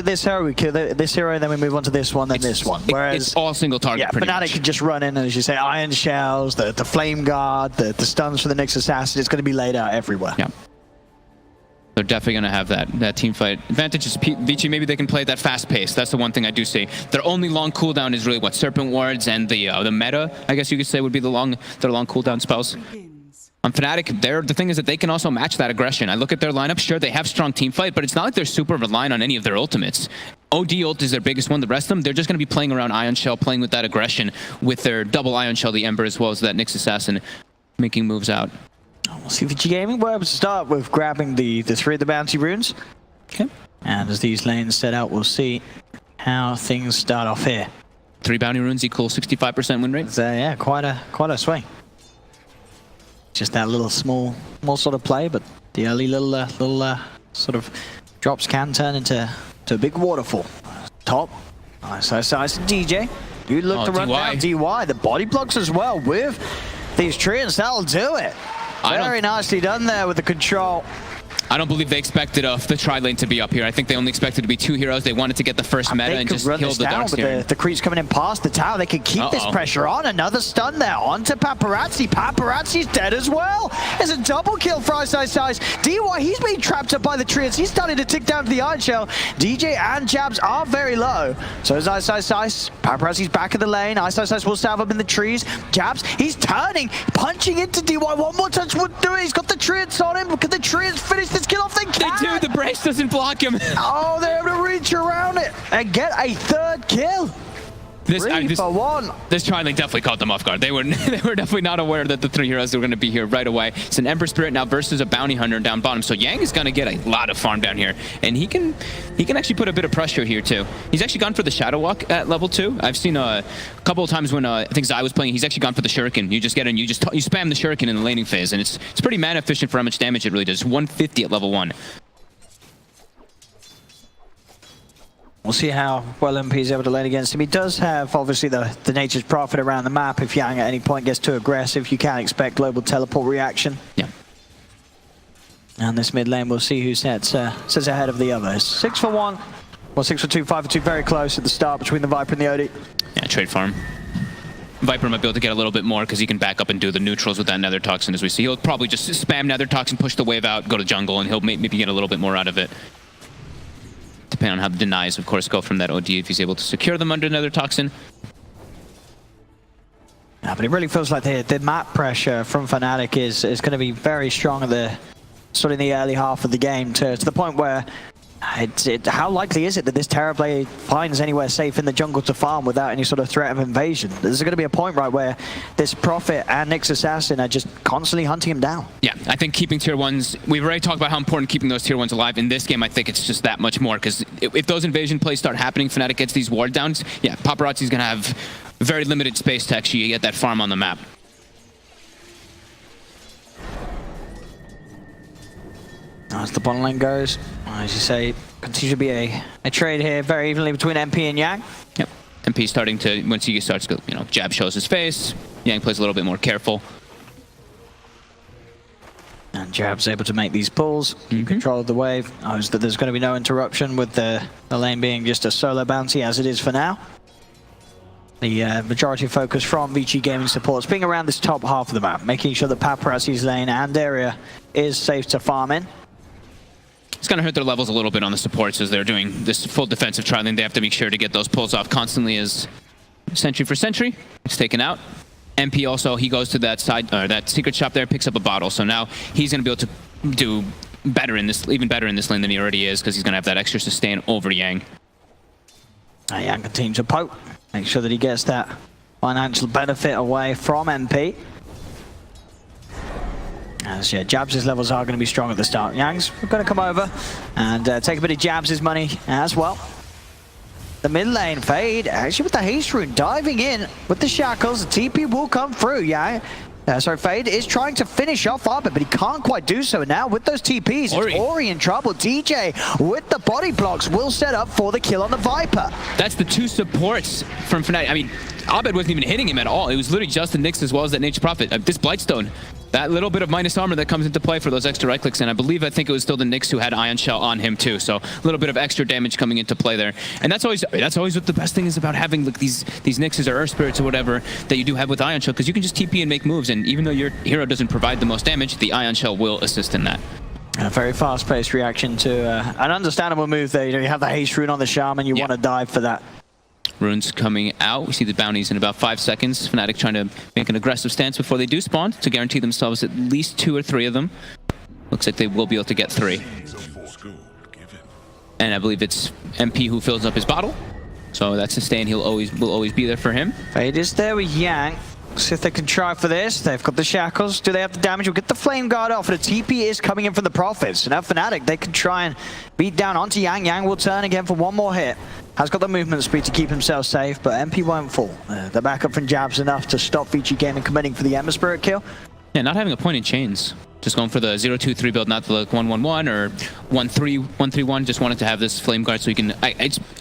get this hero, we kill this hero, then we move on to this one, then this one. Whereas it's all single target. Yeah, Fnatic can just run in and, as you say, Iron Shells, the Flame Guard, the stuns for the next assassin. It's going to be laid out everywhere. Yeah. They're definitely going to have that team fight advantage. Is Vici, maybe they can play at that fast pace. That's the one thing I do see. Their only long cooldown is really what Serpent Wards and the meta, I guess you could say, would be their long cooldown spells. On Fnatic, the thing is that they can also match that aggression. I look at their lineup, sure, they have strong team fight, but it's not like they're super reliant on any of their ultimates. OD ult is their biggest one. The rest of them, they're just going to be playing around Ion Shell, playing with that aggression, with their double Ion Shell, the Ember, as well as that Nyx Assassin, making moves out. We'll see Vici Gaming were able to start with grabbing the 3 of the bounty runes. Okay. And as these lanes set out, we'll see how things start off here. 3 bounty runes equal 65% win rate. Yeah, quite a swing. Just that little small sort of play, but the early little sort of drops can turn into a big waterfall. Top. Nice DJ. Dude look to run down DY. The body blocks as well with these treants. That'll do it. Very nicely done there with the control. I don't believe they expected the tri lane to be up here. I think they only expected to be 2 heroes. They wanted to get the first meta and just kill the dark here. The creeps coming in past the tower. They can keep this pressure on. Another stun there onto Paparazzi. Paparazzi's dead as well. There's a double kill for Ice. DY, he's being trapped up by the treants. He's starting to tick down to the Iron Shell. DJ and Jabs are very low. So is Ice. Paparazzi's back in the lane. Ice will stab up in the trees. Jabs, he's turning, punching into DY. One more touch would do it. He's got the treants on him. Can the treants finish this kill off? They do. The brace doesn't block him. Oh, they're able to reach around it and get a 3rd kill. This tri lane definitely caught them off guard. They were definitely not aware that the 3 heroes were going to be here right away. It's an Ember Spirit now versus a Bounty Hunter down bottom. So Yang is going to get a lot of farm down here, and he can actually put a bit of pressure here too. He's actually gone for the Shadow Walk at level 2. I've seen a couple of times when I think Zai was playing. He's actually gone for the Shuriken. You just get in, you spam the Shuriken in the laning phase, and it's pretty mana efficient for how much damage it really does. 150 at level 1. We'll see how well MP is able to lane against him. He does have, obviously, the Nature's Prophet around the map. If Yang at any point gets too aggressive, you can expect global teleport reaction. Yeah. And this mid lane, we'll see who sets ahead of the others. 6 for 1. Well, 6 for 2, 5 for 2. Very close at the start between the Viper and the OD. Yeah, trade farm. Viper might be able to get a little bit more because he can back up and do the neutrals with that Nether Toxin, as we see. He'll probably just spam Nether Toxin, push the wave out, go to jungle, and he'll maybe get a little bit more out of it. Depending on how the denies, of course, go from that OD if he's able to secure them under Nether Toxin. Yeah, but it really feels like the map pressure from Fnatic is going to be very strong at the sort of in the early half of the game to the point where how likely is it that this Terrorblade finds anywhere safe in the jungle to farm without any sort of threat of invasion? There's going to be a point, right, where this Prophet and Nyx Assassin are just constantly hunting him down. Yeah, I think keeping tier 1s, we've already talked about how important keeping those tier 1s alive. In this game, I think it's just that much more, because if those invasion plays start happening, Fnatic gets these ward downs, yeah, Paparazzi's going to have very limited space to actually get that farm on the map. As the bottom lane goes, as you say, continues to be a trade here very evenly between MP and Yang. Yep. MP starting to, once he starts to, Jab shows his face, Yang plays a little bit more careful. And Jab's able to make these pulls, control of the wave. Knows that there's going to be no interruption with the lane being just a solo bounty as it is for now. The majority of focus from Vici Gaming supports being around this top half of the map, making sure that Paparazzi's lane and area is safe to farm in. It's going to hurt their levels a little bit on the supports as they're doing this full defensive trialing. They have to make sure to get those pulls off constantly as Sentry for Sentry. It's taken out. MP also, he goes to that side, that secret shop there, picks up a bottle. So now he's going to be able to do better in this, even better in this lane than he already is, because he's going to have that extra sustain over Yang. Yang continues to poke, make sure that he gets that financial benefit away from MP. As Jabs' levels are going to be strong at the start. Yang's going to come over and take a bit of Jabs' money as well. The mid lane, Fade, actually with the haste rune, diving in with the shackles. The TP will come through. Fade is trying to finish off Abed, but he can't quite do so. Now with those TPs, it's Ori in trouble. DJ with the body blocks will set up for the kill on the Viper. That's the 2 supports from Fnatic. I mean, Abed wasn't even hitting him at all. It was literally just the Nyx as well as that Nature's Prophet. This Blightstone that little bit of minus armor that comes into play for those extra right clicks, and I think it was still the Nyx who had Ion Shell on him too, so a little bit of extra damage coming into play there. And that's always what the best thing is about having like these Nyxes or Earth Spirits or whatever that you do have with Ion Shell, because you can just TP and make moves, and even though your hero doesn't provide the most damage, the Ion Shell will assist in that. A very fast-paced reaction to an understandable move there. You have the haste rune on the Shaman, you want to dive for that. Runes coming out. We see the bounties in about 5 seconds. Fnatic trying to make an aggressive stance before they do spawn to guarantee themselves at least 2 or 3 of them. Looks like they will be able to get 3. And I believe it's MP who fills up his bottle. So that sustain will always be there for him. Fade is there with Yang. See if they can try for this. They've got the shackles. Do they have the damage? We'll get the flame guard off. And the TP is coming in from the Prophets. So now Fnatic, they can try and beat down onto Yang. Yang will turn again for one more hit. Has got the movement speed to keep himself safe, but MP won't fall. The backup from Jab's enough to stop Vici Gaming committing for the Ember Spirit kill. Yeah, not having a point in chains. Just going for the 0-2-3 build, not the like 1-1-1 or 1-3-1-3-1. Just wanted to have this flame guard so he can.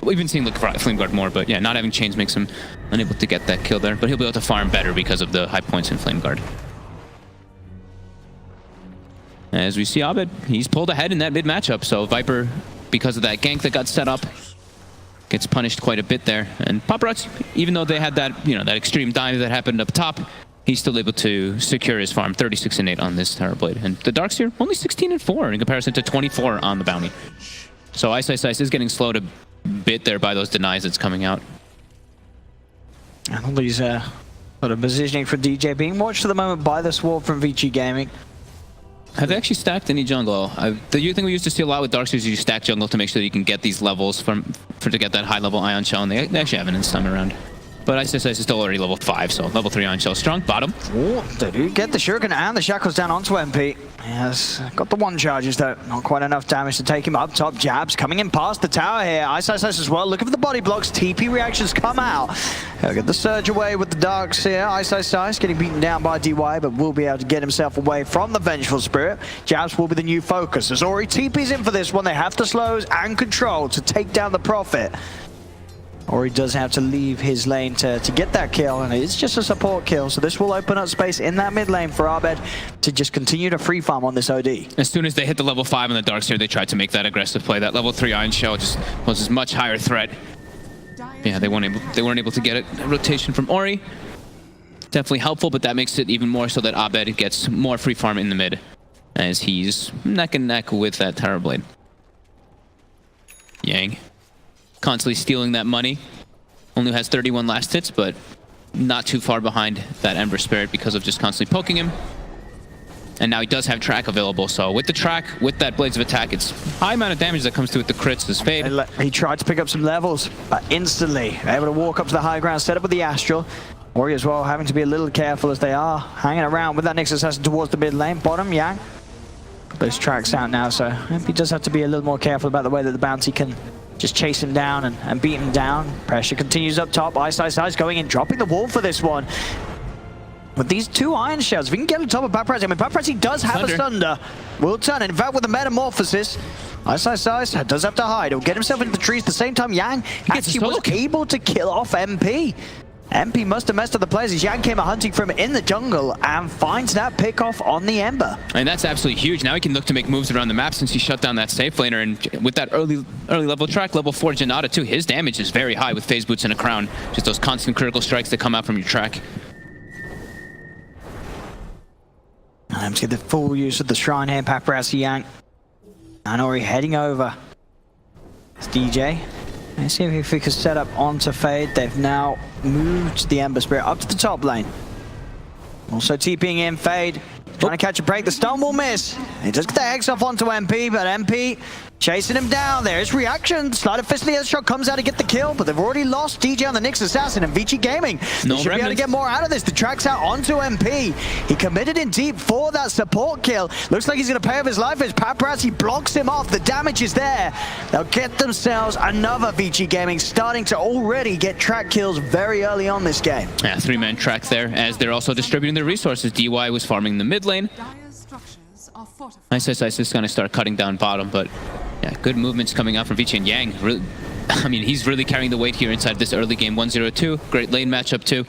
We've been seeing look for flame guard more, but yeah, not having chains makes him unable to get that kill there. But he'll be able to farm better because of the high points in flame guard. As we see Abed, he's pulled ahead in that mid matchup. So Viper, because of that gank that got set up, gets punished quite a bit there. And Paparazzi, even though they had that that extreme dive that happened up top, he's still able to secure his farm, 36-8 on this Terrorblade. And the Darkseer, only 16-4 in comparison to 24 on the bounty. So Ice is getting slowed a bit there by those denies that's coming out. And all these sort of positioning for DJ being watched at the moment by the Sword from Vici Gaming. Have they actually stacked any jungle? The thing we used to see a lot with Darkseer is you stack jungle to make sure that you can get these levels to get that high level Ion Shell, and they actually haven't this time around. But Ice is still already level 5, so level 3 Ion Shell strong. Bottom. Oh, they do get the Shuriken and the Shackles down onto MP. Yes, got the 1 charges though. Not quite enough damage to take him up top. Jabs coming in past the tower here. Ice as well. Looking for the body blocks. TP reactions come out. He'll get the surge away with the Darkseer. Ice getting beaten down by DY, but will be able to get himself away from the Vengeful Spirit. Jabs will be the new focus. As Ori TP's in for this one, they have the slows and control to take down the Prophet. Or he does have to leave his lane to get that kill, and it's just a support kill, so this will open up space in that mid lane for Abed to just continue to free farm on this OD. As soon as they hit the level 5 on the Darkseer, they tried to make that aggressive play. That level 3 Ion Shell just poses much higher threat. Yeah, they weren't able to get it. A rotation from Ori, definitely helpful, but that makes it even more so that Abed gets more free farm in the mid, as he's neck and neck with that Terrorblade. Yang constantly stealing that money. Only has 31 last hits, but not too far behind that Ember Spirit because of just constantly poking him. And now he does have track available, so with the track, with that Blades of Attack, it's high amount of damage that comes through with the crits, this fade. He tried to pick up some levels, but instantly able to walk up to the high ground, set up with the Astral. Ori as well, having to be a little careful as they are hanging around with that Nyx Assassin towards the mid lane. Bottom, Yang. Those tracks out now, so he does have to be a little more careful about the way that the bounty can just chase him down and beat him down. Pressure continues up top. Ice going in, dropping the wall for this one. With these 2 Iron Shells, if we can get on top of Paparazzi, I mean, Paparazzi does have a Thunder. Will turn, in fact, with the Metamorphosis, Ice does have to hide. He'll get himself into the trees at the same time. Yang actually was able to kill off MP. MP must have messed up the plays as Yang came hunting for him in the jungle and finds that pick off on the Ember. And that's absolutely huge. Now he can look to make moves around the map since he shut down that safe laner, and with that early level track, level 4 Janata too, his damage is very high with phase boots and a crown. Just those constant critical strikes that come out from your track. Let's get the full use of the Shrine here, Paparazzi, Yang. And Ori heading over. It's DJ. Let's see if we can set up onto Fade. They've now moved the Ember Spirit up to the top lane. Also TPing in Fade. Trying to catch a break. The stun will miss. He does get the X off onto MP, but MP chasing him down. There's reaction. Sleight of Fist of the shot comes out to get the kill, but they've already lost DJ on the Nyx Assassin, and Vici Gaming should be able to get more out of this. The track's out onto MP. He committed in deep for that support kill. Looks like he's going to pay off his life as Paparazzi blocks him off. The damage is there. They'll get themselves another Vici Gaming, starting to already get track kills very early on this game. Yeah, 3-man track there, as they're also distributing their resources. DY was farming the mid lane. Ice is going to start cutting down bottom, but yeah, good movements coming out from Vici, and Yang. Really, I mean, he's really carrying the weight here inside this early game. 1-0-2, great lane matchup too.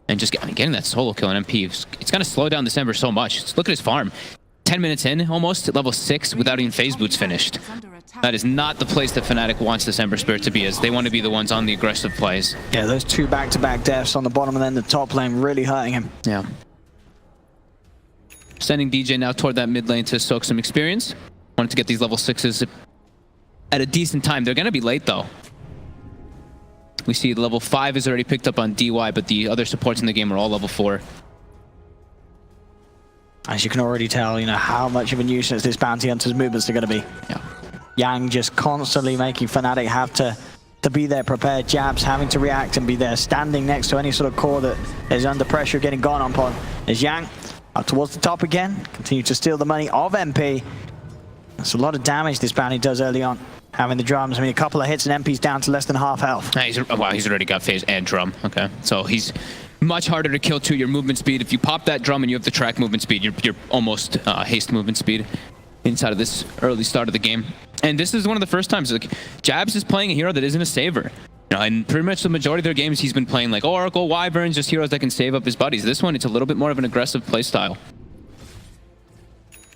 And just getting that solo kill in MP, it's going to slow down December so much. Just look at his farm. 10 minutes in, almost, at level 6, without even phase boots finished. That is not the place that Fnatic wants December Spirit to be, as they want to be the ones on the aggressive plays. Yeah, those 2 back-to-back deaths on the bottom and then the top lane really hurting him. Yeah. Sending DJ now toward that mid lane to soak some experience. Wanted to get these level 6s at a decent time. They're going to be late, though. We see level 5 is already picked up on DY, but the other supports in the game are all level 4. As you can already tell, you know, how much of a nuisance this Bounty Hunter's movements are going to be. Yeah. Yang just constantly making Fnatic have to be there prepared. Jabs having to react and be there, standing next to any sort of core that is under pressure getting gone upon. As Yang up towards the top again, continue to steal the money of MP. That's a lot of damage this Bounty does early on. Having the drums, I mean, a couple of hits and MP's down to less than half health. Wow, he's already got phase and drum. Okay, so he's much harder to kill too. Your movement speed, if you pop that drum and you have the track movement speed, you're almost haste movement speed inside of this early start of the game. And this is one of the first times like Jabs is playing a hero that isn't a saver. You know, and pretty much the majority of their games he's been playing like Oracle, Wyverns, just heroes that can save up his buddies. This one, it's a little bit more of an aggressive play style.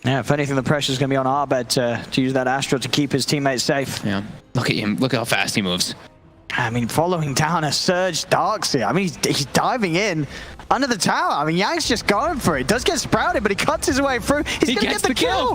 Yeah, if anything, the pressure's going to be on Abed to use that Astra to keep his teammates safe. Yeah, look at him. Look how fast he moves. I mean, following down a Surge Darkseer. I mean, he's diving in under the tower. I mean, Yang's just going for it. Does get sprouted, but he cuts his way through. He's going to get the kill.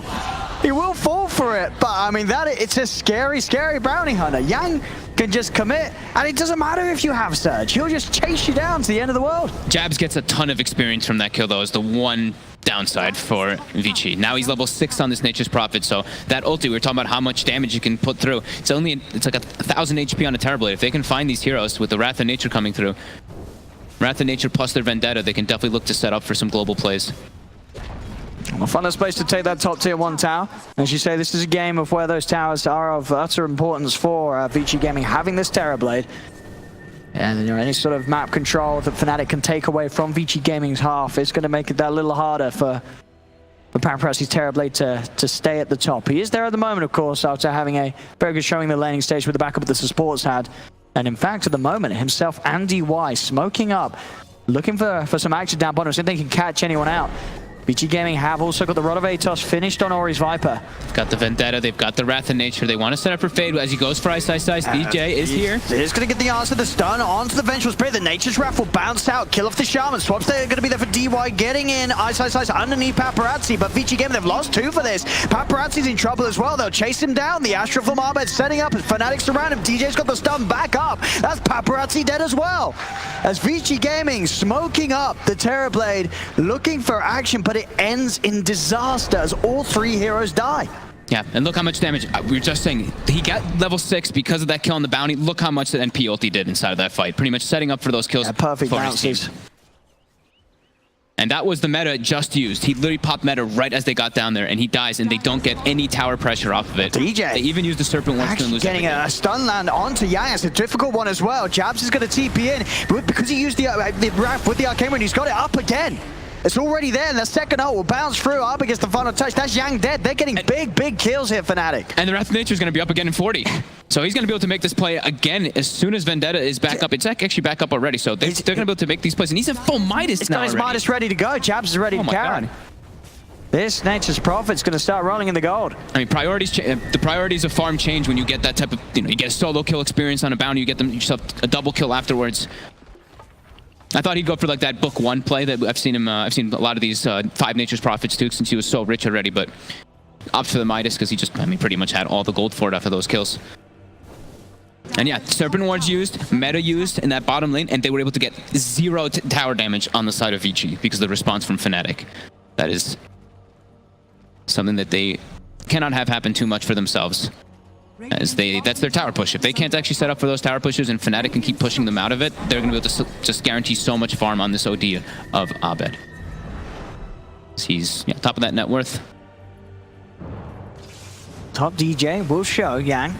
He will fall for it, but I mean, it's a scary, scary bounty hunter. Yang can just commit, and it doesn't matter if you have Surge. He'll just chase you down to the end of the world. Jabs gets a ton of experience from that kill, though, is the one downside for Vici. Now he's level 6 on this Nature's Prophet, so that ulti, we were talking about how much damage you can put through. It's like 1,000 HP on a Terrorblade. If they can find these heroes with the Wrath of Nature coming through, Wrath of Nature plus their Vendetta, they can definitely look to set up for some global plays. A funnest place to take that top tier 1 tower. As you say, this is a game of where those towers are of utter importance for Vici Gaming having this Terrorblade. And you know, any sort of map control that Fnatic can take away from Vici Gaming's half is going to make it that little harder for Paparazzi's Terrorblade to stay at the top. He is there at the moment, of course, after having a very good showing the laning stage with the backup that the supports had. And in fact, at the moment, himself and DY smoking up, looking for some action down bottom, see if they can catch anyone out. Vici Gaming have also got the Rod of Atos finished on Ori's Viper. Got the Vendetta, they've got the Wrath of Nature. They want to set up for Fade as he goes for Ice. DJ is here. He's going to get the answer, the stun onto the Vengeful Spirit. The Nature's Wrath will bounce out, kill off the Shaman. Swaps there going to be there for DY, getting in Ice underneath Paparazzi. But Vici Gaming, they've lost 2 for this. Paparazzi's in trouble as well. They'll chase him down. The Astra from Abed setting up. Fnatic surround him. DJ's got the stun back up. That's Paparazzi dead as well. As Vici Gaming smoking up the Terrorblade, looking for action, but it ends in disaster as all 3 heroes die. Yeah, and look how much damage. We were just saying, he got level 6 because of that kill on the bounty. Look how much that NP ulti did inside of that fight. Pretty much setting up for those kills. Yeah, perfect bounces. And that was the meta just used. He literally popped meta right as they got down there, and he dies, and they don't get any tower pressure off of it. DJ. They even use the Serpent once to lose getting a stun land onto Yang. It's a difficult one as well. Jabs is going to TP in, but because he used the Wrath with the Arcane Wind, he's got it up again. It's already there, and the second ult will bounce through. Up against the final touch. That's Yang dead. They're getting big kills here, Fnatic. And the Wrath of Nature is going to be up again in 40. So he's going to be able to make this play again as soon as Vendetta is back up. It's actually back up already, so they're going to be able to make these plays. And he's a full Midas He's now got his Midas ready to go. Jabs is ready to carry. God. This Nature's Prophet's going to start rolling in the gold. I mean, the priorities of farm change when you get that type of, you get a solo kill experience on a bounty, you get yourself a double kill afterwards. I thought he'd go for like that book 1 play that I've seen him. I've seen a lot of these 5 Nature's Prophets too, since he was so rich already. But opts for the Midas because he just, pretty much had all the gold for it after those kills. And yeah, Serpent Wards used, meta used in that bottom lane, and they were able to get 0 tower damage on the side of Vici because of the response from Fnatic. That is something that they cannot have happen too much for themselves. As that's their tower push. If they can't actually set up for those tower pushes and Fnatic can keep pushing them out of it, they're going to be able to just guarantee so much farm on this OD of Abed. He's top of that net worth. Top DJ will show Yang.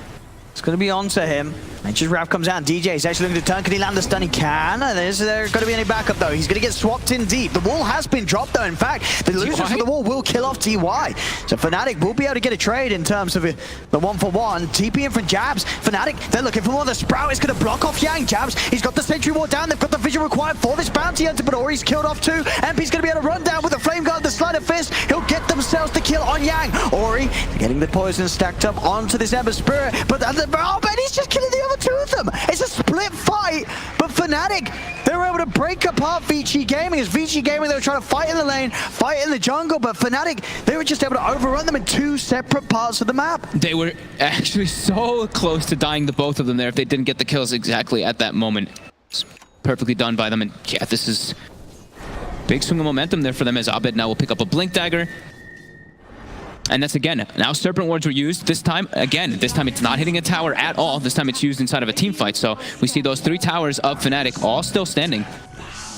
It's going to be on to him. Nature's Wrath comes out. DJ is actually looking to turn. Can he land the stun? He can. Is there going to be any backup, though? He's going to get swapped in deep. The wall has been dropped, though. In fact, the losers of the wall will kill off DY. So Fnatic will be able to get a trade in terms of the 1-for-1. TP in from Jabs. Fnatic, they're looking for more. The Sprout is going to block off Yang. Jabs, he's got the Sentry Ward down. They've got the vision required for this bounty hunter, but Ori's killed off too. MP's going to be able to run down with the Flame Guard, the Sleight of Fist. He'll get themselves the kill on Yang. Ori getting the poison stacked up onto this Ember Spirit, but Abed, he's just killing the other two of them. It's a split fight, but Fnatic, they were able to break apart Vici Gaming. As Vici Gaming, they were trying to fight in the lane, fight in the jungle, but Fnatic, they were just able to overrun them in two separate parts of the map. They were actually so close to dying, the both of them there, if they didn't get the kills exactly at that moment. It's perfectly done by them, and yeah, this is big swing of momentum there for them, as Abed now will pick up a Blink Dagger. And that's again, now Serpent Wards were used this time. Again, this time it's not hitting a tower at all. This time it's used inside of a team fight. So we see those 3 towers of Fnatic all still standing.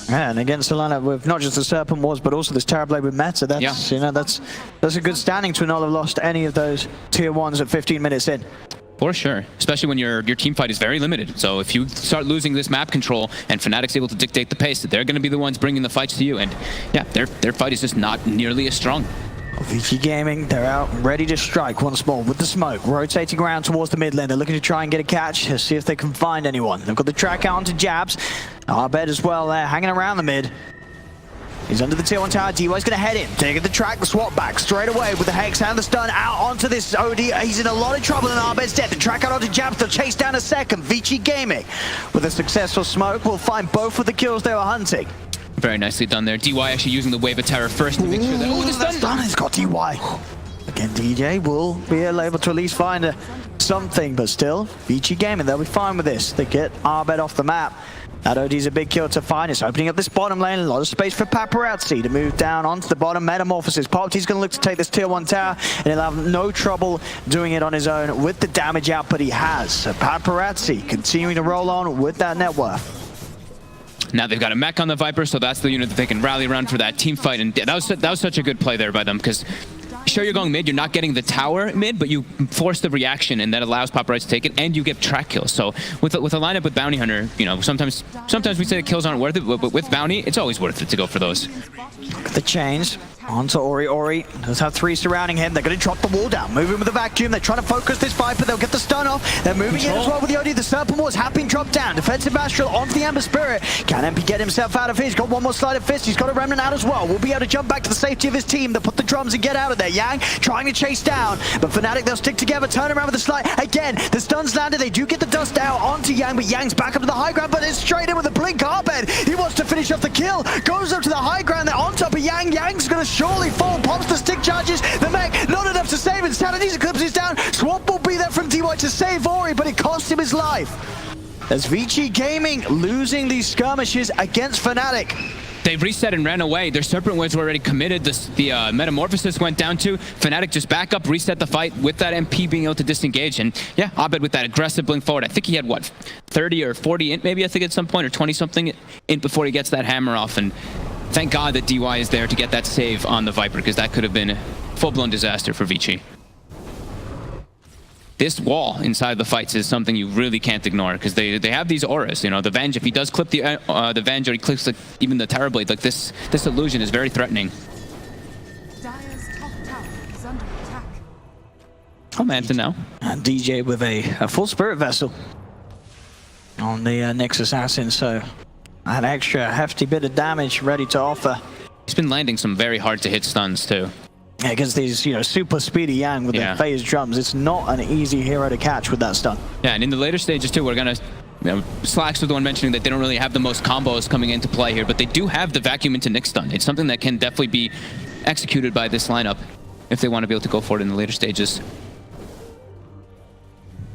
Yeah, and against the lineup with not just the Serpent Wards, but also this Terrorblade with Meta. That's, you know, that's a good standing to not have lost any of those tier 1s at 15 minutes in. For sure, especially when your team fight is very limited. So if you start losing this map control and Fnatic's able to dictate the pace, they're going to be the ones bringing the fights to you. And yeah, their fight is just not nearly as strong. Vici Gaming, they're out ready to strike once more with the smoke, rotating around towards the mid lane. They're looking to try and get a catch, see if they can find anyone. They've got the track out onto Jabs. Abed as well there, hanging around the mid. He's under the tier 1 tower. DY's going to head in, taking the track, the swap back straight away with the Hex and the stun out onto this OD. He's in a lot of trouble and Abed's dead. The track out onto Jabs, they'll chase down a second. Vici Gaming, with a successful smoke, will find both of the kills they were hunting. Very nicely done there. DY actually using the Wave of Terror first to make sure that... Oh, the stun has got DY. Again, DJ will be able to at least find something, but still, Vici Gaming, they'll be fine with this. They get Abed off the map. That OD's a big kill to find. It's opening up this bottom lane. A lot of space for Paparazzi to move down onto the bottom. Metamorphosis. Popty's going to look to take this tier 1 tower, and he'll have no trouble doing it on his own with the damage output he has. So Paparazzi continuing to roll on with that net worth. Now they've got a mech on the Viper, so that's the unit that they can rally around for that team fight. And that was such a good play there by them, because sure, you're going mid, you're not getting the tower mid, but you force the reaction, and that allows Paparazzi to take it, and you get track kills. So with a lineup with Bounty Hunter, you know, sometimes we say the kills aren't worth it, but with Bounty, it's always worth it to go for those. Look at the chains. Onto Ori. Ori does have 3 surrounding him. They're going to drop the wall down. Moving with the vacuum. They're trying to focus this fight, but they'll get the stun off. They're moving in as well with the OD. The Serpent Wars have been dropped down. Defensive Astral onto the Ember Spirit. Can MP get himself out of his? Got one more Sleight of Fist. He's got a Remnant out as well. Will be able to jump back to the safety of his team. They'll put the drums and get out of there. Yang trying to chase down, but Fnatic, they'll stick together. Turn around with the Sleight. Again, the stun's landed. They do get the dust out onto Yang, but Yang's back up to the high ground, but it's straight in with a blink. Abed, he wants to finish off the kill. Goes up to the high ground. They're on top of Yang. Yang's going to surely fall. Pops the stick charges, the mech, not enough to save it. Saturday's Eclipse is down. Swamp will be there from DY to save Ori, but it cost him his life. As Vici Gaming losing these skirmishes against Fnatic. They reset and ran away. Their Serpent Wards were already committed. The Metamorphosis went down too. Fnatic just back up, reset the fight with that MP being able to disengage. And yeah, Abed with that aggressive blink forward. I think he had, what, 30 or 40 int maybe, I think at some point, or 20 something int before he gets that hammer off. And thank God that DY is there to get that save on the Viper, because that could have been a full-blown disaster for Vici. This wall inside the fights is something you really can't ignore, because they have these auras. You know, the Venge, if he does clip the Venge, or he clips even the Terrorblade, like this illusion is very threatening. Dire's top tower is under attack. Oh, Manta now. And DJ with a full Spirit Vessel on the Nyx Assassin, so an extra hefty bit of damage ready to offer. He's been landing some very hard to hit stuns too. Yeah, against these, you know, super speedy Yang with the phase drums, it's not an easy hero to catch with that stun. Yeah, and in the later stages too, we're gonna, you know, Slacks was the one mentioning that they don't really have the most combos coming into play here, but they do have the vacuum into Nyx stun. It's something that can definitely be executed by this lineup if they want to be able to go for it in the later stages.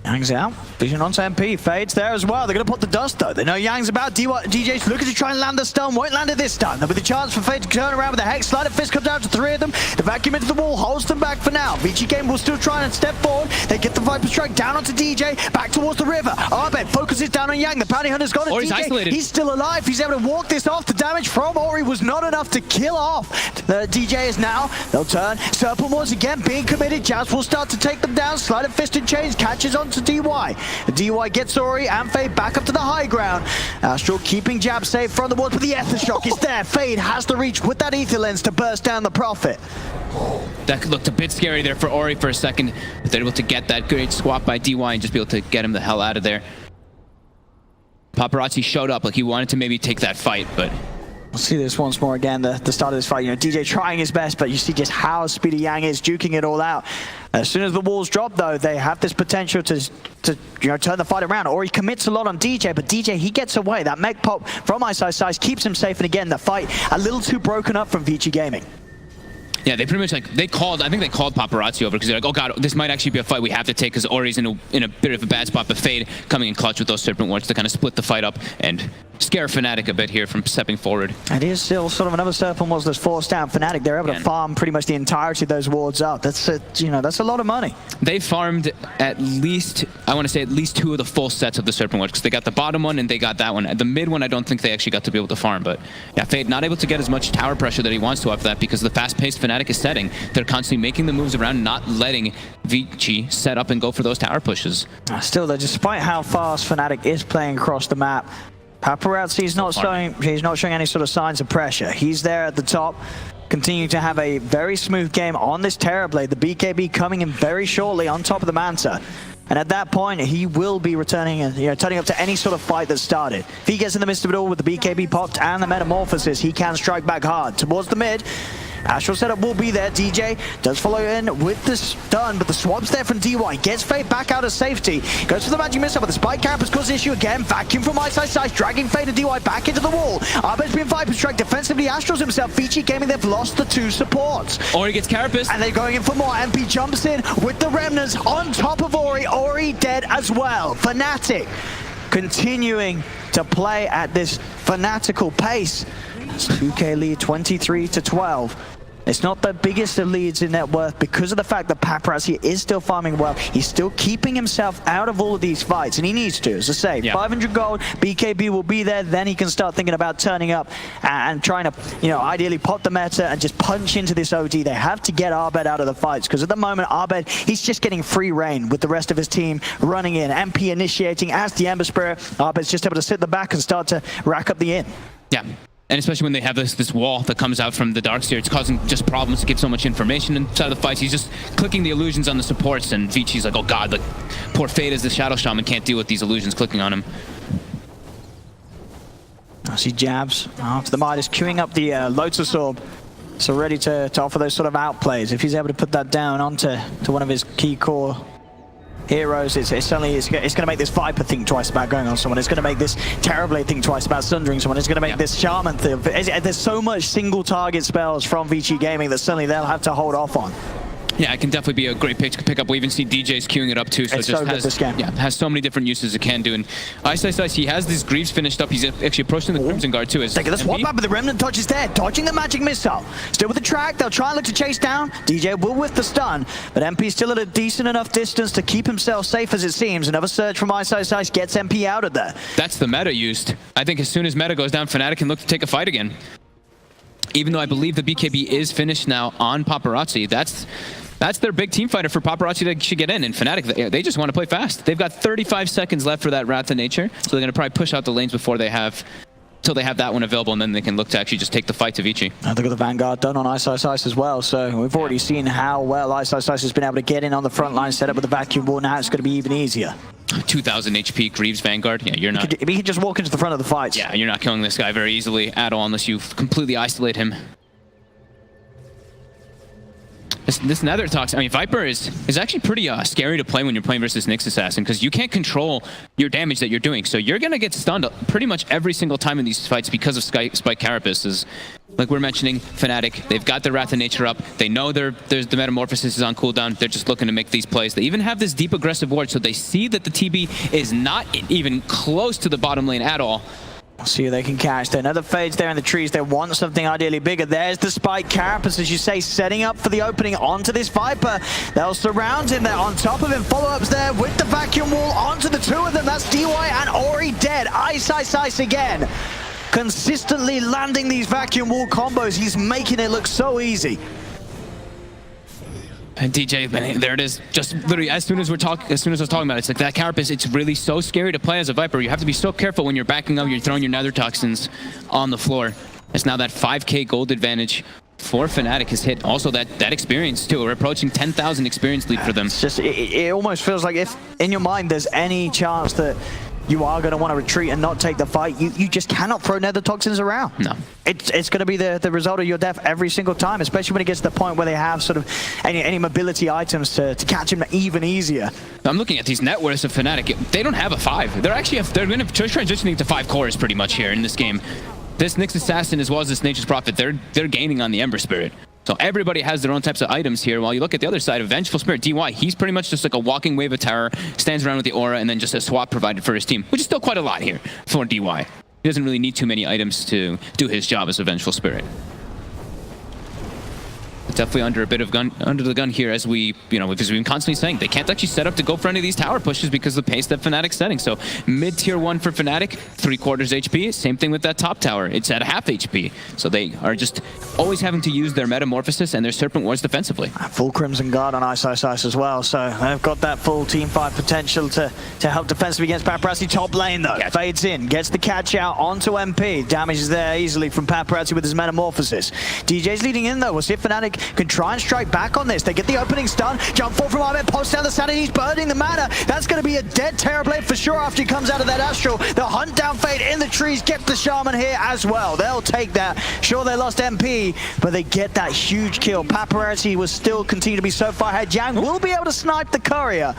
Yang's out. Vision onto MP. Fades there as well. They're going to put the dust though. They know Yang's about. DJ's looking to try and land the stun. Won't land it this time. There'll be the chance for Fade to turn around with the Hex. Sleight of Fist comes down to 3 of them. The vacuum into the wall holds them back for now. Vici Game will still try and step forward. They get the Viper Strike down onto DJ. Back towards the river. Abed focuses down on Yang. The Bounty Hunter's got it. Ori's isolated. He's still alive. He's able to walk this off. The damage from Ori was not enough to kill off. The DJ is now. They'll turn. Serpent Wars again being committed. Jazz will start to take them down. Sleight of Fist and Chains catches on onto DY. DY gets Ori and Fade back up to the high ground. Astral keeping Jab safe from the walls, but the Aethershock is there. Fade has to reach with that Ether Lens to burst down the Prophet. That looked a bit scary there for Ori for a second. But they're able to get that great swap by DY and just be able to get him the hell out of there. Paparazzi showed up like he wanted to maybe take that fight, but... We'll see this once more again, the start of this fight. You know, DJ trying his best, but you see just how speedy Yang is, duking it all out. As soon as the walls drop, though, they have this potential to turn the fight around. Or he commits a lot on DJ, but DJ, he gets away. That mech pop from Ice keeps him safe, and again, the fight a little too broken up from Vici Gaming. Yeah, they pretty much I think they called Paparazzi over because they're like, oh god, this might actually be a fight we have to take because Ori's in a bit of a bad spot, but Fade coming in clutch with those Serpent Wards to kind of split the fight up and scare Fnatic a bit here from stepping forward. It is still sort of another Serpent Wards that's forced down Fnatic. They're able to farm pretty much the entirety of those wards up. That's that's a lot of money. They farmed at least, I want to say at least 2 of the full sets of the Serpent Wards because they got the bottom one and they got that one. The mid one, I don't think they actually got to be able to farm, but yeah, Fade not able to get as much tower pressure that he wants to off that because the fast-paced Fnatic is setting. They're constantly making the moves around, not letting Vici set up and go for those tower pushes. Still, though, despite how fast Fnatic is playing across the map, Paparazzi's not showing any sort of signs of pressure. He's there at the top, continuing to have a very smooth game on this Terrorblade. The BKB coming in very shortly on top of the Manta. And at that point, he will be returning and turning up to any sort of fight that started. If he gets in the midst of it all with the BKB popped and the Metamorphosis, he can strike back hard towards the mid. Astral setup will be there. DJ does follow in with the stun, but the swap's there from DY. Gets Fade back out of safety. Goes for the magic missile, but the spike carapace causes issue again. Vacuum from Ice, dragging Fade and DY back into the wall. Abed's been Viper strike defensively. Astral's himself. Vici Gaming, they've lost the 2 supports. Ori gets carapace. And they're going in for more. MP jumps in with the Remnants on top of Ori. Ori dead as well. Fnatic continuing to play at this fanatical pace. 2K lead 23-12. It's not the biggest of leads in net worth because of the fact that Paparazzi is still farming well. He's still keeping himself out of all of these fights, and he needs to, as I say. Yeah. 500 gold, BKB will be there, then he can start thinking about turning up and trying to, ideally pop the meta and just punch into this OD. They have to get Abed out of the fights, because at the moment, Abed, he's just getting free reign with the rest of his team running in. MP initiating as the Ember Spirit. Abed's just able to sit in the back and start to rack up the in. Yeah. And especially when they have this wall that comes out from the Darkseer, it's causing just problems to get so much information inside of the fights. He's just clicking the illusions on the supports, and Vici's like, oh god, like, poor Fade as the Shadow Shaman can't deal with these illusions clicking on him. I see jabs after the Midas, queuing up the Lotus Orb. So ready to offer those sort of outplays. If he's able to put that down onto one of his key core heroes, it's going to make this Viper think twice about going on someone. It's going to make this Terrorblade think twice about sundering someone. It's going to make this Shaman think. There's so much single target spells from Vici Gaming that suddenly they'll have to hold off on. Yeah, it can definitely be a great pick to pick up. We even see DJ's queuing it up too, so it's it just so good, this game. has so many different uses it can do. And Ice, he has these Greaves finished up. He's actually approaching the Crimson Guard too. Taking the swap up, but the Remnant touch is there, dodging the magic missile. Still with the track, they'll try and look to chase down. DJ will with the stun, but MP still at a decent enough distance to keep himself safe as it seems. Another surge from Ice gets MP out of there. That's the meta used. I think as soon as meta goes down, Fnatic can look to take a fight again. Even though I believe the BKB is finished now on Paparazzi, that's their big team fighter for Paparazzi that should get in. And Fnatic, they just want to play fast. They've got 35 seconds left for that Wrath of Nature, so they're going to probably push out the lanes before they have, till they have that one available, and then they can look to actually just take the fight to Vici. I think of the Vanguard done on Ice as well, so we've already seen how well Ice has been able to get in on the front line, set up with the vacuum wall. Now it's going to be even easier. 2,000 HP Greaves Vanguard. Yeah, you're not. He can just walk into the front of the fights. Yeah, you're not killing this guy very easily at all unless you completely isolate him. This Nether talks. I mean, Viper is actually pretty scary to play when you're playing versus Nyx Assassin, because you can't control your damage that you're doing. So you're gonna get stunned pretty much every single time in these fights because of Spike Carapace. Like we're mentioning, Fnatic, they've got their Wrath of Nature up. They know there's the Metamorphosis is on cooldown. They're just looking to make these plays. They even have this deep aggressive ward, so they see that the TB is not even close to the bottom lane at all. See if they can catch there. Another Fades there in the trees. They want something ideally bigger. There's the Spike Carapace, as you say, setting up for the opening onto this Viper. They'll surround him there on top of him. Follow-ups there with the vacuum wall onto the 2 of them. That's DY and Ori dead. Ice again. Consistently landing these vacuum wall combos. He's making it look so easy. And DJ, man, there it is. Just literally, as soon as I was talking about it, it's like that carapace. It's really so scary to play as a Viper. You have to be so careful when you're backing up. You're throwing your nether toxins on the floor. It's now that 5k gold advantage for Fnatic has hit. Also that experience too. We're approaching 10,000 experience lead for them. It's just it almost feels like if in your mind there's any chance that you are going to want to retreat and not take the fight, you just cannot throw nether toxins around. No. It's going to be the result of your death every single time, especially when it gets to the point where they have sort of any mobility items to catch him even easier. I'm looking at these net worths of Fnatic. They don't have a 5. They're going to transitioning to 5 cores pretty much here in this game. This Nyx Assassin as well as this Nature's Prophet, they're gaining on the Ember Spirit. So everybody has their own types of items here. While you look at the other side of Vengeful Spirit, DY, he's pretty much just like a walking wave of terror, stands around with the aura, and then just a swap provided for his team, which is still quite a lot here for DY. He doesn't really need too many items to do his job as a Vengeful Spirit. Definitely under the gun here, as we've been constantly saying, they can't actually set up to go for any of these tower pushes because of the pace that Fnatic's setting. So mid tier 1 for Fnatic, 3/4 HP. Same thing with that top tower. It's at half HP. So they are just always having to use their Metamorphosis and their Serpent Wards defensively. Full Crimson Guard on Ice as well, so they've got that full team fight potential to help defensively against Paparazzi. Top lane though, fades in, gets the catch out onto MP. Damage is there easily from Paparazzi with his Metamorphosis. DJ's leading in though. We'll see if Fnatic can try and strike back on this. They get the opening stun, jump forward from Abed, post down the Sanity, he's burning the mana. That's going to be a dead Terrorblade for sure after he comes out of that Astral. They'll hunt down Fade in the trees, get the Shaman here as well. They'll take that. Sure, they lost MP, but they get that huge kill. Paparazzi will still continue to be so far ahead. Yang will be able to snipe the Courier.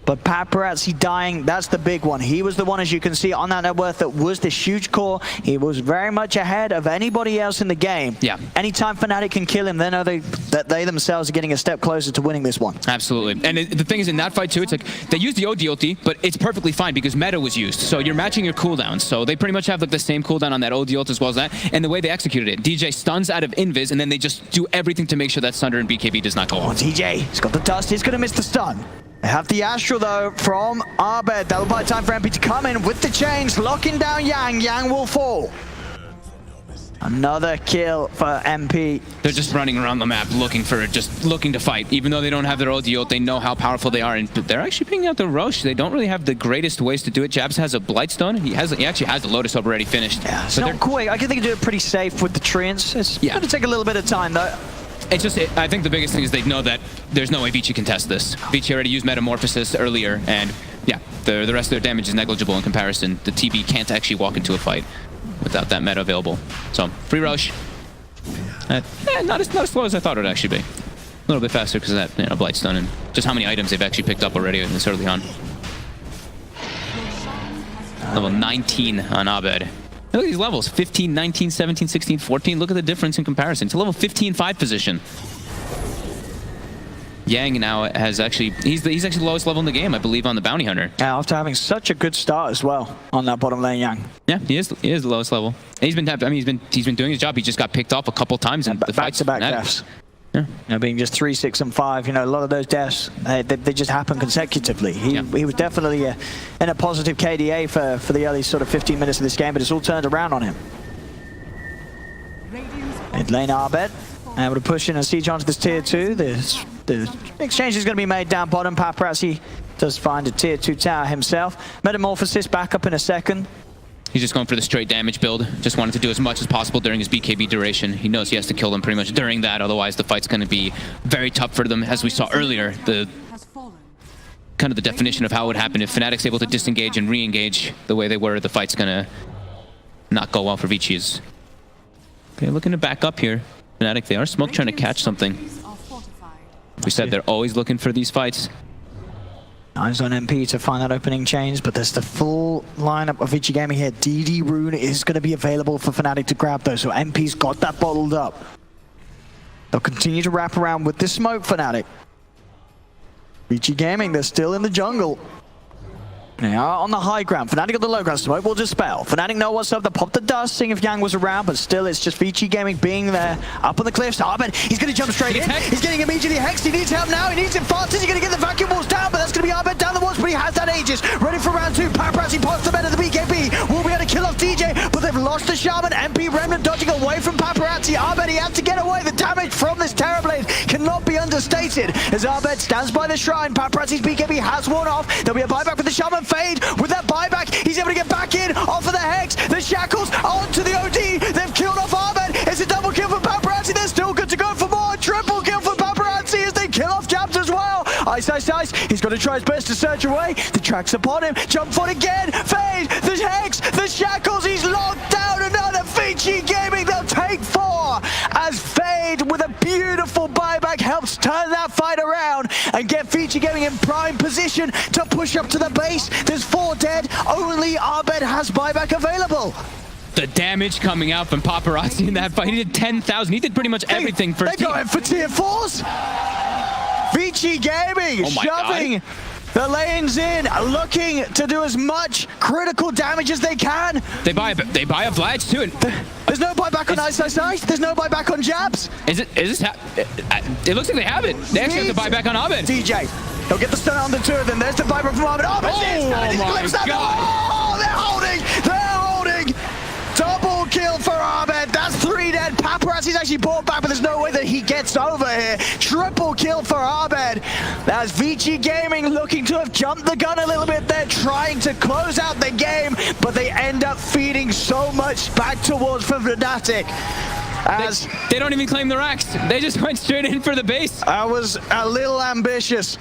But Paparazzi dying, that's the big one. He was the one, as you can see, on that net worth that was this huge core. He was very much ahead of anybody else in the game. Yeah. Anytime Fnatic can kill him, they know that they themselves are getting a step closer to winning this one. Absolutely. And the thing is, in that fight too, it's like they used the OD ulti, but it's perfectly fine because meta was used. So you're matching your cooldowns. So they pretty much have like the same cooldown on that OD ult as well as that. And the way they executed it, DJ stuns out of invis, and then they just do everything to make sure that Sunder and BKB does not go off. DJ, he's got the dust, he's going to miss the stun. They have the Astral though from Abed. That'll buy time for MP to come in with the chains, locking down Yang. Yang will fall. Another kill for MP. They're just running around the map looking to fight. Even though they don't have their OD ult, they know how powerful they are. And they're actually picking out the Roche. They don't really have the greatest ways to do it. Jabs has a Blightstone. He actually has the Lotus Orb already finished. Yeah, it's not quick. I think they can do it pretty safe with the Treants. It's going to take a little bit of time though. It's just, I think the biggest thing is they know that there's no way Vici can test this. Vici already used Metamorphosis earlier, and yeah, the rest of their damage is negligible in comparison. The TB can't actually walk into a fight without that meta available. So, free Roche. Not as slow as I thought it would actually be. A little bit faster because of that Blightstone and just how many items they've actually picked up already this early on. Level 19 on Abed. Look at these levels, 15, 19, 17, 16, 14. Look at the difference in comparison. It's a level 15-5 position. Yang now has actually, he's actually the lowest level in the game, I believe, on the Bounty Hunter. Yeah, after having such a good start as well on that bottom lane, Yang. Yeah, he is the lowest level. And he's been doing his job. He just got picked off a couple times in the fights. Back-to-back deaths. Yeah. Being just 3, 6, and 5, a lot of those deaths, they just happen consecutively. He was definitely in a positive KDA for the early sort of 15 minutes of this game, but it's all turned around on him. Mid lane Abed, able to push in and siege onto this tier 2. The exchange is going to be made down bottom. Paparazzi does find a tier 2 tower himself. Metamorphosis back up in a second. He's just going for the straight damage build. Just wanted to do as much as possible during his BKB duration. He knows he has to kill them pretty much during that, otherwise the fight's going to be very tough for them. As we saw earlier, the definition of how it would happen if Fnatic's able to disengage and re-engage the way they were, the fight's going to not go well for Vici's. Okay, looking to back up here. Fnatic, they are smoke trying to catch something. We said they're always looking for these fights. Eyes on MP to find that opening chains, but there's the full lineup of Vici Gaming here. DD Rune is going to be available for Fnatic to grab though, so MP's got that bottled up. They'll continue to wrap around with this smoke, Fnatic. Vici Gaming, they're still in the jungle. They are on the high ground. Fnatic got the low ground. Smoke will dispel. Fnatic know what's up. They pop the dust, seeing if Yang was around, but still it's just Vici Gaming being there. Up on the cliffs. Abed, he's going to jump straight in. He's getting immediately hexed. He needs help now. He needs it fast. He's going to get the vacuum walls down, but that's going to be Abed down the but he has that Aegis. Ready for round two. Paparazzi pops the bed of the BKB. Will be able to kill off DJ, but they've lost across the Shaman. MP Remnant dodging away from Paparazzi. Abed, he had to get away. The damage from this Terrorblade cannot be understated. As Abed stands by the shrine, Paparazzi's BKB has worn off. There'll be a buyback for the Shaman. Fade with that buyback. He's able to get back in off of the Hex. The Shackles onto the OD. They've killed off Abed. It's a double kill for Paparazzi. They're still good to go for more. Triple kill for Paparazzi as they kill off Jabs as well. Ice. He's going to try his best to surge away. The track's upon him. Jump foot again. Fade. The Hex. The Shackles. He's locked down. Another Vici Gaming. They'll take 4 as Fade with a beautiful buyback helps turn that fight around and get Vici Gaming in prime position to push up to the base. There's 4 dead. Only Abed has buyback available. The damage coming out from Paparazzi in that fight. He did 10,000. He did pretty much everything for They're going for tier 4s. Vici Gaming shoving the lanes in, looking to do as much critical damage as they can. They buy a Vlad too. There's no buyback on Ice. There's no buyback on Jabs. It looks like they have it. They actually have the buyback on Abed. DJ, he'll get the stun on the 2 of them. There's the buyback from Abed. My God. Oh, they're holding. Double kill for Abed. That's 3 dead. Paparazzi's actually brought back, but there's no way that he gets over here. Triple kill for Abed. That's Vici Gaming looking to have jumped the gun a little bit. They're trying to close out the game, but they end up feeding so much back towards for Fnatic. As they don't even claim the racks. They just went straight in for the base. I was a little ambitious.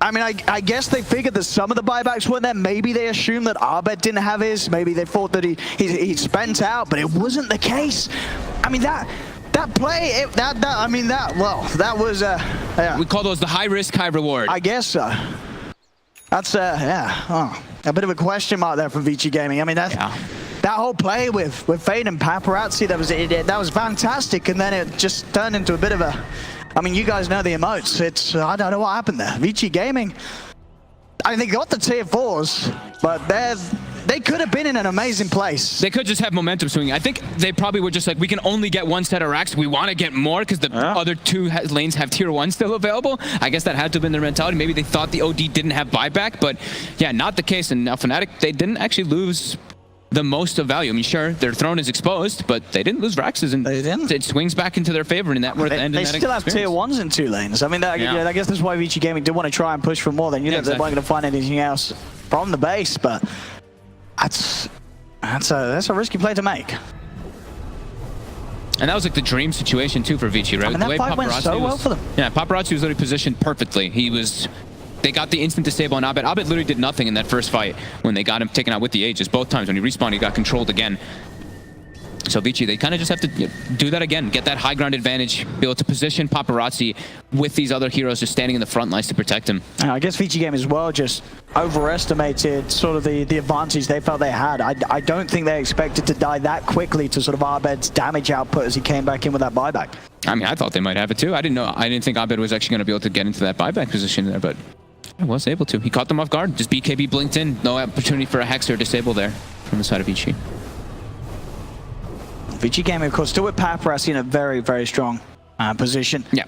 I mean, I guess they figured that some of the buybacks weren't there. Maybe they assumed that Abed didn't have his. Maybe they thought that he spent out, but it wasn't the case. I mean, that play, that was yeah. We call those the high risk, high reward. I guess so. That's a bit of a question mark there from Vici Gaming. I mean, that whole play with Fade and Paparazzi, that was fantastic, and then it just turned into a bit of a. I mean, you guys know the emotes. I don't know what happened there. Vici Gaming, I mean, they got the tier 4s, but they could have been in an amazing place. They could just have momentum swinging. I think they probably were just like, we can only get 1 set of racks. We want to get more because the other 2 lanes have tier 1 still available. I guess that had to have been their mentality. Maybe they thought the OD didn't have buyback, but yeah, not the case. And now Fnatic, they didn't actually lose the most of value. I mean, sure, their throne is exposed, but they didn't lose Raxes, and it swings back into their favor, and that were at the end of that experience. They still have tier 1s in 2 lanes. I mean, I guess that's why Vici Gaming did want to try and push for more. They knew that they weren't going to find anything else from the base, but that's a risky play to make. And that was like the dream situation too for Vici, right? I mean, that fight went so well for them. Yeah, Paparazzi was literally positioned perfectly. They got the instant disable on Abed. Abed literally did nothing in that first fight when they got him taken out with the Aegis. Both times when he respawned, he got controlled again. So Vici, they kind of just have to do that again, get that high ground advantage, be able to position Paparazzi with these other heroes just standing in the front lines to protect him. I guess Vici Game as well just overestimated sort of the advantage they felt they had. I don't think they expected to die that quickly to sort of Abed's damage output as he came back in with that buyback. I mean, I thought they might have it too. I didn't think Abed was actually going to be able to get into that buyback position there, but he was able to. He caught them off guard. Just BKB blinked in. No opportunity for a Hex or disable there from the side of Vici. Vici Game, of course, still with Paparazzi in a very, very strong position. Yeah.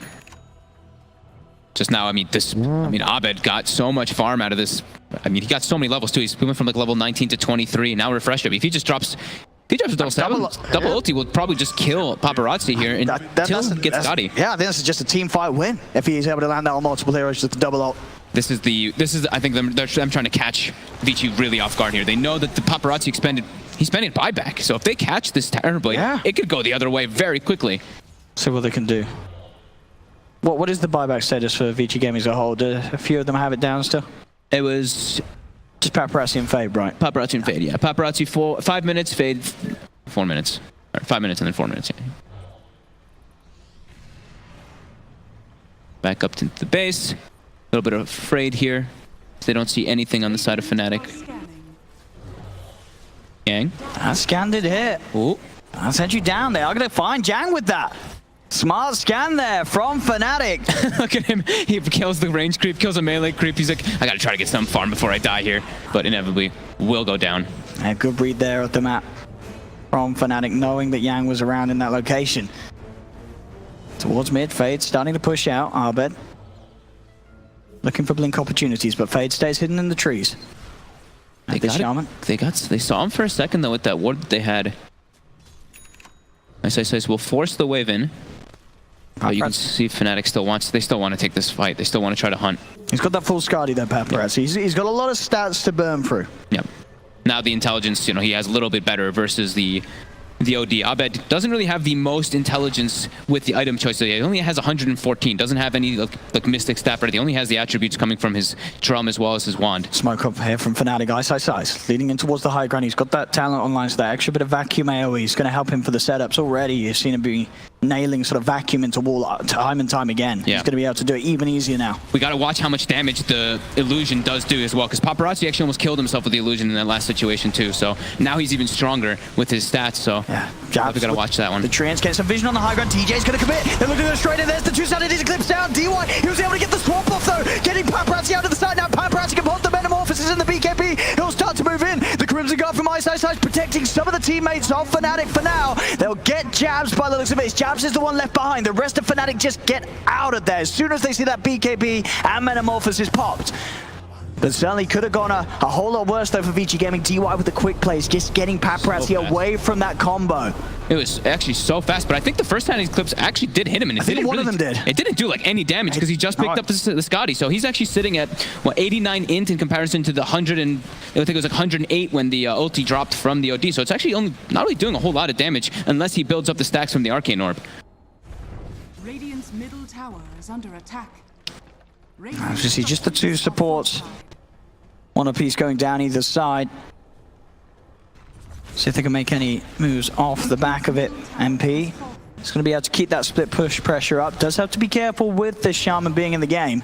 Just now, I mean, Abed got so much farm out of this. I mean, he got so many levels too. He's moving from like level 19 to 23. Now refresh him. If he drops a double ulti, will probably just kill Paparazzi here until he gets Gotti. Yeah, I think this is just a team fight win if he's able to land that on multiple heroes, just a double ult. This is I think them trying to catch Vici really off guard here. They know that the Paparazzi he's spending buyback. So if they catch this terribly, it could go the other way very quickly. See what they can do. What is the buyback status for Vici Gaming as a whole? Do a few of them have it down still? It was just Paparazzi and Fade, right? Paparazzi and Fade, yeah. Paparazzi 5 minutes, Fade 4 minutes. Or 5 minutes and then 4 minutes, yeah. Back up to the base. A little bit of afraid here. They don't see anything on the side of Fnatic. Yang. That scanned it hit. Ooh. I sent you down there. I'm going to find Yang with that. Smart scan there from Fnatic. Look at him. He kills the range creep, kills a melee creep. He's like, I got to try to get some farm before I die here. But inevitably, will go down. A good read there at the map from Fnatic, knowing that Yang was around in that location. Towards mid, Fade starting to push out. Abed looking for blink opportunities, but Fade stays hidden in the trees. They saw him for a second though with that ward that they had. Says will force the wave in. But you can see Fnatic still wants, they still want to take this fight. They still want to try to hunt. He's got that full Scardy there, Paparazzi. He's got a lot of stats to burn through. Yep. Now the intelligence, you know, he has a little bit better versus the OD. Abed doesn't really have the most intelligence with the item choice. He only has 114. Doesn't have any like mystic stat, but he only has the attributes coming from his drum as well as his wand. Smoke up here from Fnatic. Ice. Leading in towards the high ground. He's got that talent online, so that extra bit of vacuum AoE is going to help him for the setups already. You've seen him be nailing sort of vacuum into wall time and time again. Yeah. He's going to be able to do it even easier now. We got to watch how much damage the illusion does do as well, because Paparazzi actually almost killed himself with the illusion in that last situation too. So now he's even stronger with his stats. So yeah, we got to watch that one. The Treants get some vision on the high ground. TJ's going to commit. They're looking to go straight in. There's the two sanities eclipse down. DY, he was able to get the swamp off though. Getting Paparazzi out to the side now. Paparazzi can pop the metamorphosis in the BKB. He'll start to move in. The Crimson Guard from Ice protecting some of the teammates of Fnatic for now. They'll get Jabs by the looks of it. Jabs is the one left behind. The rest of Fnatic just get out of there as soon as they see that BKB and metamorphosis popped. But certainly could have gone a whole lot worse though for Vici Gaming. DY with the quick plays, just getting Paparazzi away from that combo. It was actually so fast, but I think the first time these clips actually did hit him, and one of them did. It didn't do like any damage because he just picked up the Scotty. So he's actually sitting at what 89 int in comparison to the 100 and I think it was like 108 when the ulti dropped from the OD. So it's actually only not really doing a whole lot of damage unless he builds up the stacks from the Arcane Orb. Radiant's middle tower is under attack. Just the two supports. One apiece going down either side. See if they can make any moves off the back of it. MP is going to be able to keep that split push pressure up. Does have to be careful with this Shaman being in the game.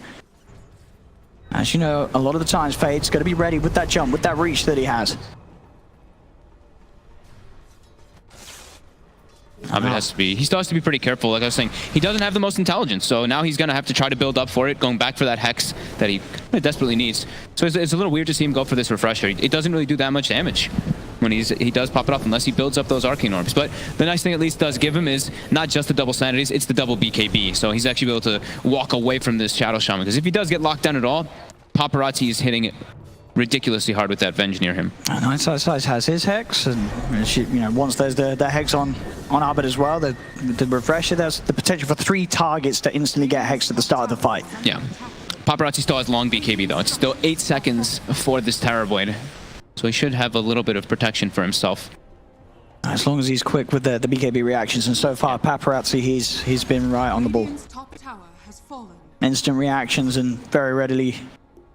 As you know, a lot of the times Fade's got to be ready with that jump, with that reach that he has. Abed has to be, he still has to be pretty careful. Like I was saying, he doesn't have the most intelligence, so now he's going to have to try to build up for it, going back for that Hex that he desperately needs. So it's a little weird to see him go for this Refresher. It doesn't really do that much damage when he does pop it off unless he builds up those Arcane Orbs. But the nice thing at least does give him is not just the double Sanities, it's the double BKB. So he's actually able to walk away from this Shadow Shaman, because if he does get locked down at all, Paparazzi is hitting it ridiculously hard with that Venge near him. And Ice has his Hex, and she, you know, once there's the Hex on Abed as well, the Refresher, there's the potential for 3 targets to instantly get Hex at the start of the fight. Yeah. Paparazzi still has long BKB though. It's still 8 seconds for this Terror Void. So he should have a little bit of protection for himself. As long as he's quick with the BKB reactions, and so far Paparazzi, he's been right on the ball. Instant reactions and very readily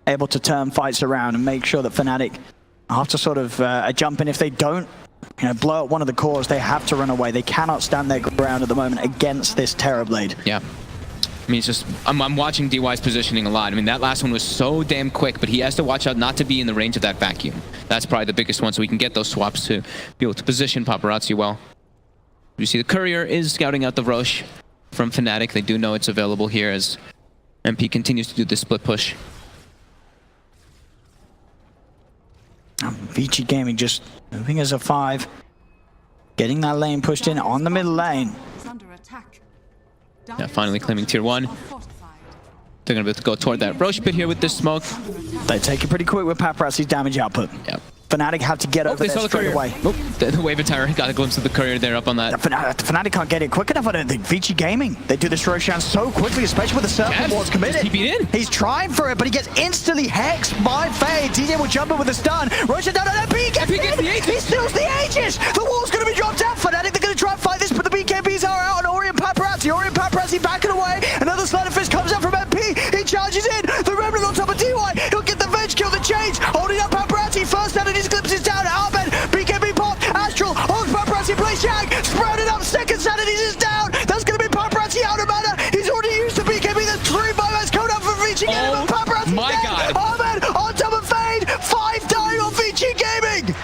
able to turn fights around and make sure that Fnatic, after sort of a jump in, if they don't, you know, blow up one of the cores, they have to run away. They cannot stand their ground at the moment against this Terrorblade. Yeah. I mean, it's just, I'm watching DY's positioning a lot. I mean, that last one was so damn quick, but he has to watch out not to be in the range of that vacuum. That's probably the biggest one, so he can get those swaps to be able to position Paparazzi well. You see the Courier is scouting out the Roche from Fnatic. They do know it's available here as MP continues to do this split push. Vici Gaming just moving as a 5. Getting that lane pushed in on the middle lane. Yeah, finally claiming tier 1. They're going to be able to go toward that Roche pit here with this smoke. They take it pretty quick with Paparazzi's damage output. Yep. Fnatic have to get over there straight away. Oh, the wave attire got a glimpse of the Courier there up on that. Fnatic can't get it quick enough, I don't think. Vici Gaming, they do this Roshan so quickly, especially with the Serpent Ward's committed. He's trying for it, but he gets instantly hexed by Fade. DJ will jump in with a stun. Roshan down on that B, gets he steals the Aegis! The wall's going to be dropped out. Fnatic, they're going to try and fight this, but the BKBs are out on Ori and Paparazzi. Ori and Paparazzi backing away. Another Slider Fist comes out from MP. He charges in. The Remnant on top of DY. He'll get the Venge kill, the change. Holding up Paparazzi. First out of his glimpses down. Abed, BKB pop, Astral, holds Paparazzi, plays Jag, sprouted up, second Sanities is down. That's going to be Paparazzi out of mana. He's already used the BKB. There's 3 buybacks code up for Vici Gaming. Paparazzi my dead. God. Abed on top of Fade. 5 dying on Vici Gaming.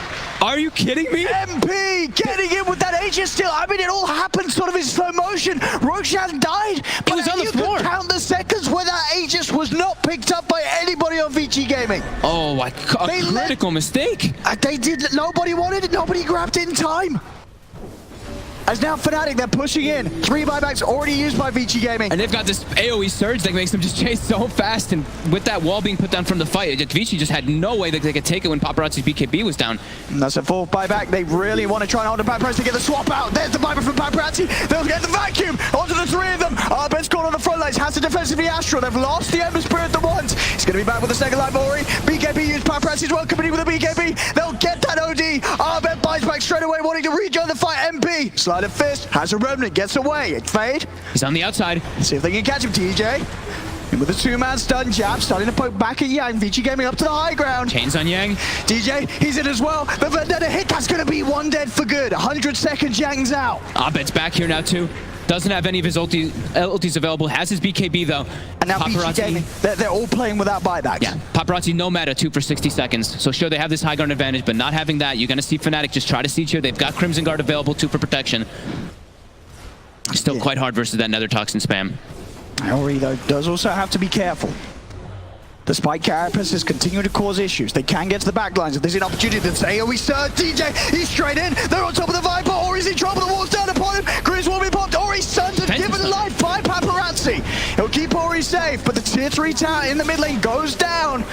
Are you kidding me? MP getting in with that Aegis still. I mean, it all happened sort of in slow motion. Roshan died, but it was on the floor. You count the seconds where that Aegis was not picked up by anybody on Vici Gaming. Oh, a critical mistake. They did. Nobody wanted it. Nobody grabbed it in time. As now Fnatic, they're pushing in. 3 buybacks already used by Vici Gaming. And they've got this AoE surge that makes them just chase so fast, and with that wall being put down from the fight, Vici just had no way that they could take it when Paparazzi's BKB was down. And that's a 4th buyback. They really want to try and hold the Paparazzi to get the swap out. There's the buyback from Paparazzi. They'll get the vacuum onto the 3 of them. Abed's caught on the front lines. Has to defensively Astral. They've lost the Ember Spirit the once. He's going to be back with the second life Ori. BKB used Paparazzi as well, competing with the BKB. They'll get that OD. Abed buys back straight away, wanting to rejoin the fight. MP. Slide of fist. Has a remnant. Gets away. It's Fade. He's on the outside. See if they can catch him, TJ. And with a 2-man stun jab, starting to poke back at Yang. Vici Gaming up to the high ground. Chains on Yang. DJ, he's in as well. The Vendetta hit, that's going to be 1 dead for good. 100 seconds, Yang's out. Abed's back here now too. Doesn't have any of his ultis available. Has his BKB though. And now Vici Gaming, they're all playing without buybacks. Yeah, Paparazzi no meta, 2 for 60 seconds. So sure, they have this high ground advantage, but not having that, you're going to see Fnatic just try to siege here. They've got Crimson Guard available, 2 for protection. Still quite hard versus that Nether Toxin spam. Ori, though, does also have to be careful. The Spike Carapace is continuing to cause issues. They can get to the backlines if there's an opportunity. That's AoE surge. DJ, he's straight in. They're on top of the Viper. Ori's in trouble. The wall's down upon him. Grizz will be popped. Ori's stunned and given life by Paparazzi. He'll keep Ori safe, but the tier 3 tower in the mid lane goes down.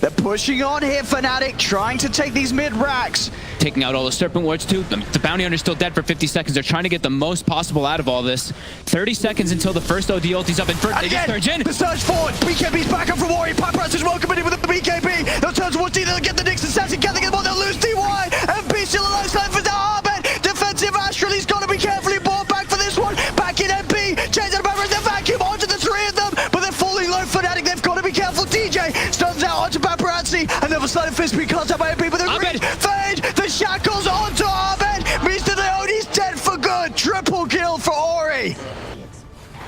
They're pushing on here, Fnatic, trying to take these mid racks. Taking out all the Serpent Wards too. The Bounty Hunter's still dead for 50 seconds. They're trying to get the most possible out of all this. 30 seconds until the first OD ulti's up in front. They just surge in. The surge forward. BKB's back up from Ori. Paparazzi's well committed with the BKB. They'll turn towards D. They'll get the Nyx and Sassy. Can they get the ball? They'll lose DY. MP still alive. Time for Abed. Defensive Astral. He's got to be carefully brought back for this one. Back in MP. Change out of Paparazzi. They vacuum onto the 3 of them. But they're falling low. Fnatic. They've got to be careful. DJ stuns out onto Paparazzi. Another slide of fist being cast out by MP. But the Fade. The shackles onto Abed. Mr. Leone's dead for good. Triple kill for Ori.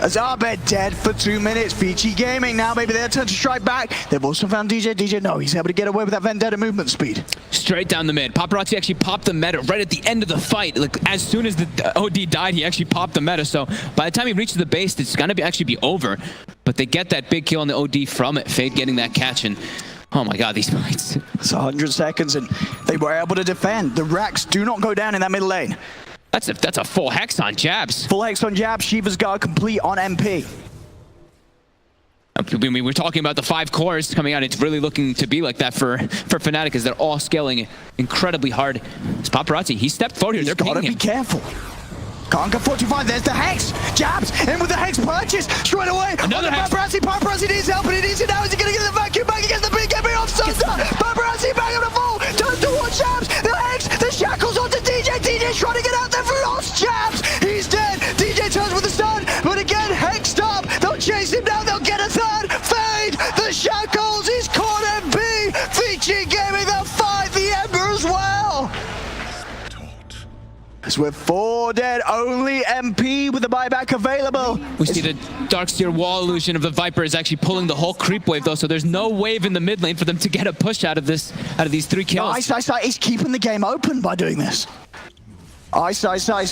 As Abed dead for 2 minutes. Vici Gaming now maybe their turn to strike back. They've also found DJ. DJ, no, he's able to get away with that Vendetta movement speed. Straight down the mid. Paparazzi actually popped the meta right at the end of the fight. Like as soon as the OD died, he actually popped the meta. So by the time he reaches the base, it's gonna actually be over. But they get that big kill on the OD from it. Fade getting that catch, and oh my god, these fights. It's 100 seconds and they were able to defend. The racks do not go down in that middle lane. That's a full hex on jabs. Full hex on jabs. Shiva's Guard complete on MP. I mean, we're talking about the 5 cores coming out. It's really looking to be like that for Fnatic, as they're all scaling incredibly hard. It's Paparazzi. He stepped forward here. He's got to be careful. Can't get 45. There's the hex. Jabs in with the hex purchase straight away. Another hex. Paparazzi needs help, and he needs it now. Is he going to get the vacuum back against the BKB off Sunder? Paparazzi back on the fall. Turns towards Jabs. The hex. The shackles onto DJ. DJ's trying to get out there for lost Jabs. He's dead. DJ turns with the stun, but again hexed up. They'll chase him down. They'll get a third. Fade. The shackles. He's caught MP. Vici Gaming. They'll fight the Ember as well. As we're 4 dead, only MP with the buyback available. We see the Darkseer wall illusion of the Viper is actually pulling the whole creep wave though, so there's no wave in the mid lane for them to get a push out of these 3 kills. No, Ice is keeping the game open by doing this. Ice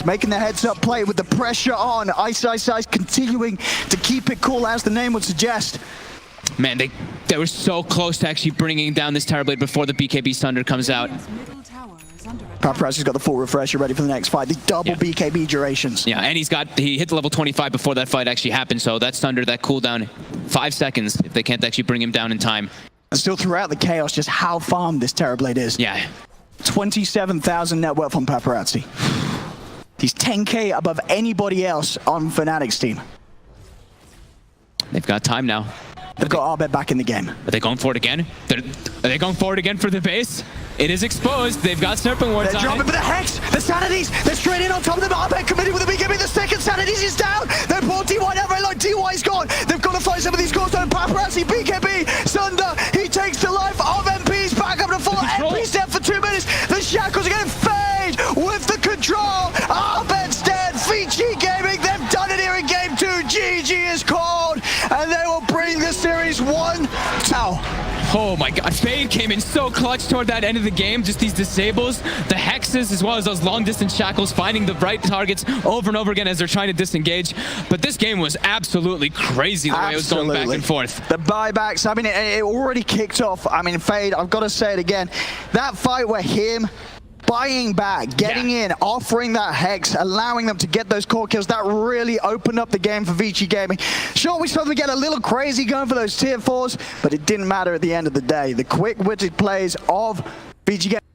making the heads up play with the pressure on. Ice continuing to keep it cool as the name would suggest. Man, they were so close to actually bringing down this Terrorblade before the BKB Thunder comes out. Paparazzi's got the full refresher ready for the next fight. The double BKB durations. Yeah, and he hit the level 25 before that fight actually happened, so that's Thunder, that cooldown, 5 seconds if they can't actually bring him down in time. And still throughout the chaos, just how farmed this Terrorblade is. Yeah. 27,000 net worth on Paparazzi. He's 10k above anybody else on Fnatic's team. They've got time now. They've got Abed back in the game. Are they going for it again? Are they going for it again for the base? It is exposed. They've got Serpent Wards on it. They're dropping, but the Hex, the Sanities, they're straight in on top of them. Abed committed with the BKB. The second Sanities is down. They're poor DY now, very low. DY's gone. They've got to fight some of these cores down. Paparazzi, BKB, Sunder. He takes the life of MP's back up to full. MP's dead for 2 minutes. The shackles are getting Fade with the control. Abed's dead. Vici Gaming, they've done it here in game 2. GG is called, and they will bring the series 1. Oh my god, Fade came in so clutch toward that end of the game. Just these disables, the hexes, as well as those long distance shackles, finding the right targets over and over again as they're trying to disengage. But this game was absolutely crazy the way it was going back and forth. The buybacks, I mean, it already kicked off. I mean, Fade, I've got to say it again. That fight where him, buying back, getting in, offering that Hex, allowing them to get those core kills, that really opened up the game for Vici Gaming. Sure, we saw them get a little crazy going for those tier 4s, but it didn't matter at the end of the day. The quick-witted plays of Vici Gaming.